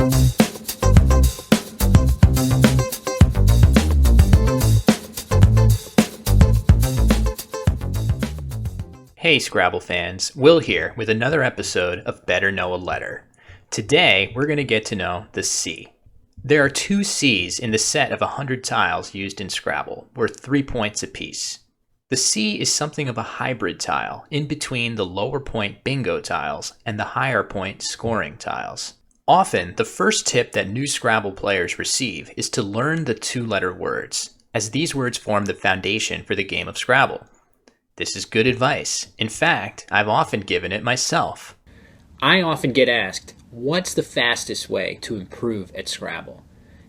Hey Scrabble fans, Will here with another episode of Better Know a Letter. Today we're going to get to know the C. There are 2 C's in the set of 100 tiles used in Scrabble, worth 3 points apiece. The C is something of a hybrid tile, in between the lower point bingo tiles and the higher point scoring tiles. Often, the first tip that new Scrabble players receive is to learn the 2-letter words, as these words form the foundation for the game of Scrabble. This is good advice. In fact, I've often given it myself. I often get asked, what's the fastest way to improve at Scrabble?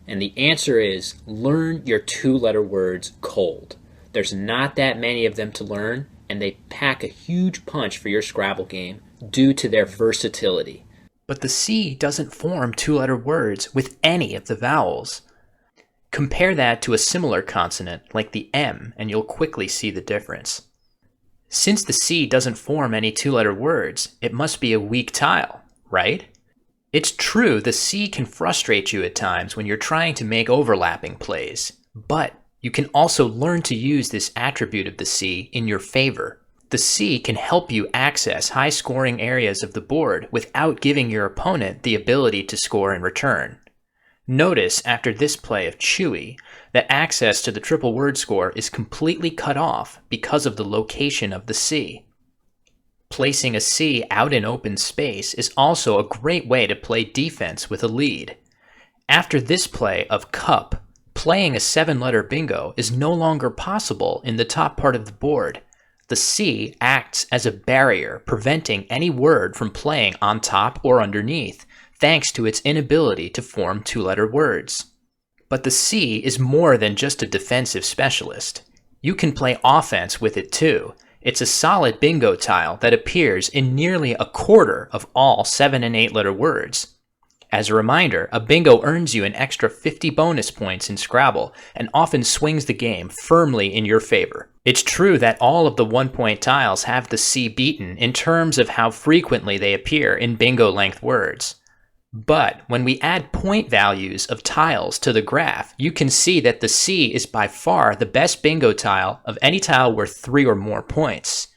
And the answer is, learn your 2-letter words cold. There's not that many of them to learn, and they pack a huge punch for your Scrabble game due to their versatility. But the C doesn't form 2-letter words with any of the vowels. Compare that to a similar consonant like the M, and you'll quickly see the difference. Since the C doesn't form any 2-letter words, it must be a weak tile, right? It's true the C can frustrate you at times when you're trying to make overlapping plays, but you can also learn to use this attribute of the C in your favor. The C can help you access high-scoring areas of the board without giving your opponent the ability to score in return. Notice after this play of Chewy that access to the triple word score is completely cut off because of the location of the C. Placing a C out in open space is also a great way to play defense with a lead. After this play of Cup, playing a 7-letter bingo is no longer possible in the top part of the board. The C acts as a barrier, preventing any word from playing on top or underneath, thanks to its inability to form 2-letter words. But the C is more than just a defensive specialist. You can play offense with it too. It's a solid bingo tile that appears in nearly a quarter of all 7- and 8-letter words. As a reminder, a bingo earns you an extra 50 bonus points in Scrabble and often swings the game firmly in your favor. It's true that all of the 1-point tiles have the C beaten in terms of how frequently they appear in bingo-length words. But when we add point values of tiles to the graph, you can see that the C is by far the best bingo tile of any tile worth 3 or more points.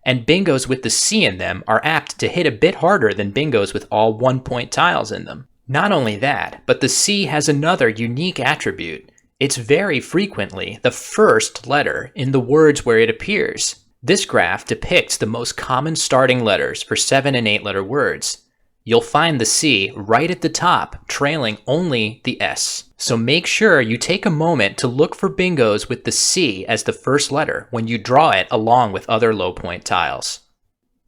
And bingos with the C in them are apt to hit a bit harder than bingos with all 1-point tiles in them. Not only that, but the C has another unique attribute. It's very frequently the first letter in the words where it appears. This graph depicts the most common starting letters for 7- and 8-letter words. You'll find the C right at the top, trailing only the S. So make sure you take a moment to look for bingos with the C as the first letter when you draw it along with other low-point tiles.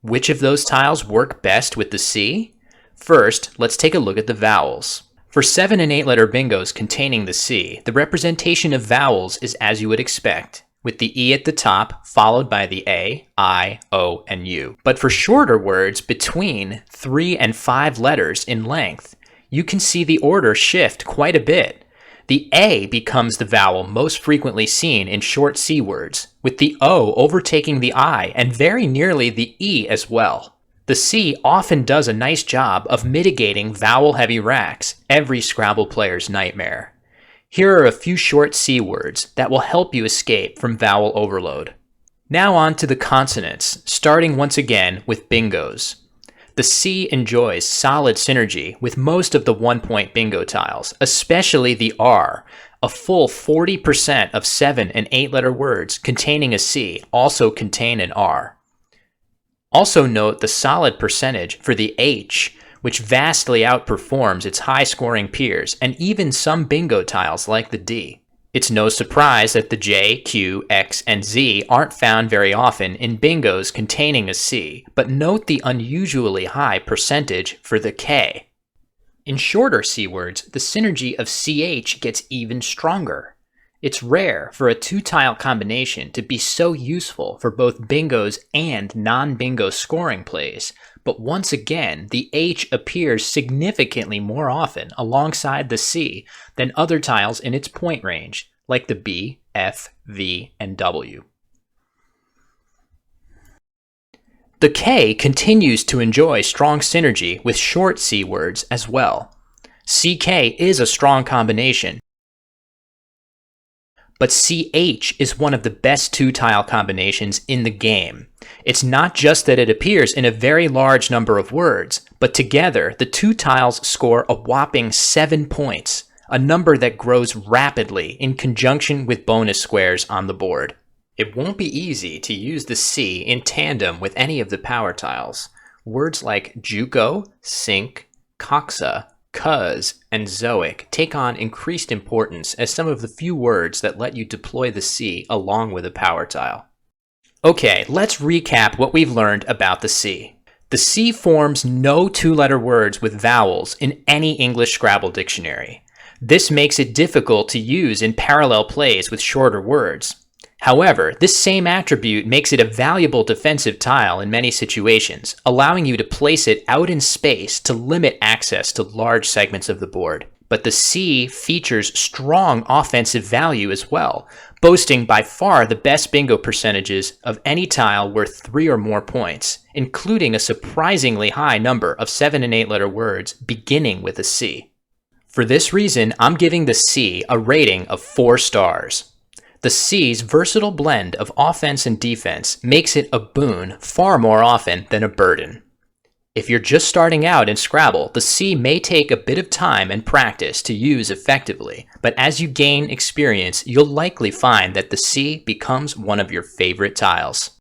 Which of those tiles work best with the C? First, let's take a look at the vowels. For 7- and 8-letter bingos containing the C, the representation of vowels is as you would expect, with the E at the top, followed by the A, I, O, and U. But for shorter words between 3 and 5 letters in length, you can see the order shift quite a bit. The A becomes the vowel most frequently seen in short C words, with the O overtaking the I and very nearly the E as well. The C often does a nice job of mitigating vowel-heavy racks, every Scrabble player's nightmare. Here are a few short C words that will help you escape from vowel overload. Now on to the consonants, starting once again with bingos. The C enjoys solid synergy with most of the 1-point bingo tiles, especially the R. A full 40% of 7- and 8-letter words containing a C also contain an R. Also note the solid percentage for the H, which vastly outperforms its high-scoring peers and even some bingo tiles like the D. It's no surprise that the J, Q, X, and Z aren't found very often in bingos containing a C, but note the unusually high percentage for the K. In shorter C words, the synergy of CH gets even stronger. It's rare for a 2-tile combination to be so useful for both bingos and non-bingo scoring plays, but once again, the H appears significantly more often alongside the C than other tiles in its point range, like the B, F, V, and W. The K continues to enjoy strong synergy with short C words as well. CK is a strong combination, but CH is one of the best two-tile combinations in the game. It's not just that it appears in a very large number of words, but together the two tiles score a whopping 7 points, a number that grows rapidly in conjunction with bonus squares on the board. It won't be easy to use the C in tandem with any of the power tiles. Words like JUCO, SYNC, COXA, cuz, and zoic take on increased importance as some of the few words that let you deploy the C along with a power tile. Okay, let's recap what we've learned about the C. The C forms no two-letter words with vowels in any English Scrabble dictionary. This makes it difficult to use in parallel plays with shorter words. However, this same attribute makes it a valuable defensive tile in many situations, allowing you to place it out in space to limit access to large segments of the board. But the C features strong offensive value as well, boasting by far the best bingo percentages of any tile worth 3 or more points, including a surprisingly high number of 7 and 8 letter words beginning with a C. For this reason, I'm giving the C a rating of 4 stars. The C's versatile blend of offense and defense makes it a boon far more often than a burden. If you're just starting out in Scrabble, the C may take a bit of time and practice to use effectively, but as you gain experience, you'll likely find that the C becomes one of your favorite tiles.